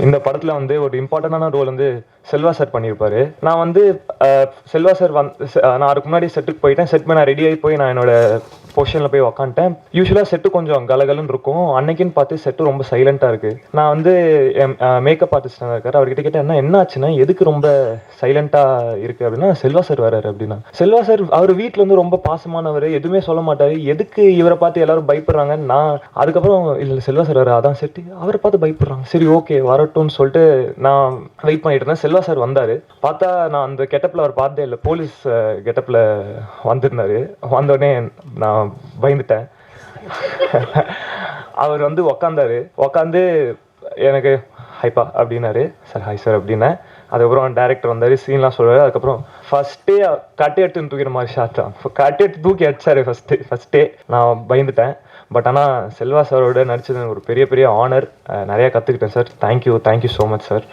இந்த படத்தில் வந்து ஒரு இம்பார்ட்டண்டான ரோல் வந்து செல்வா சார் பண்ணியிருப்பாரு. நான் வந்து செல்வா சார் நான் அதுக்கு முன்னாடி செட்டுக்கு போயிட்டேன். செட் நான் ரெடி ஆகி போய் நான் என்னோட பொசிஷனில் போய் உக்காந்துட்டேன். யூஸ்வலாக செட்டு கொஞ்சம் கலகலன்னு இருக்கும். அன்னைக்குன்னு பார்த்து செட்டு ரொம்ப சைலண்ட்டாக இருக்குது. நான் வந்து என் மேக்கப் ஆர்டிஸ்ட் இருக்கார், அவர்கிட்ட கேட்டேன் என்ன ஆச்சுன்னா எதுக்கு ரொம்ப சைலண்ட்டாக இருக்குது அப்படின்னா, செல்வா சார் வராரு அப்படின்னா. செல்வா சார் அவர் வீட்டில் வந்து ரொம்ப பாசமானவர், எதுவுமே சொல்ல மாட்டார். எதுக்கு இவரை பார்த்து எல்லாரும் பயப்படுறாங்கன்னு நான் அதுக்கப்புறம் இல்லை செல்வா சார் வர அதான் செட்டு, அவரை பார்த்து பயப்படுறாங்க, சரி ஓகே வரட்டும்னு சொல்லிட்டு நான் வெயிட் பண்ணிட்டு இருந்தேன். செல்வா சார் வந்தார். பார்த்தா நான் அந்த கெட்டப்பில் அவர் பார்த்ததே இல்லை, போலீஸ் கெட்டப்பில் வந்திருந்தார். வந்தோடனே நான் பயந்துட்டேன். அவர் வந்து உக்காந்து எனக்கு ஹைப்பா அப்படின்னாரு. சார் ஹாய் சார் அப்படின்னேன். அதுக்கப்புறம் டேரக்டர் வந்தார், சீன்லாம் சொல்லுவார். அதுக்கப்புறம் ஃபஸ்ட்டே கட்டை எடுத்துன்னு தூக்கிற மாதிரி ஷாட் தான். கட்டை எடுத்து தூக்கி அடிச்சார் ஃபஸ்ட்டே. நான் பயந்துட்டேன். பட் ஆனால் செல்வா சாரோட நடிச்சது ஒரு பெரிய ஆனர். நிறையா கற்றுக்கிட்டேன் sir. Thank you so much sir.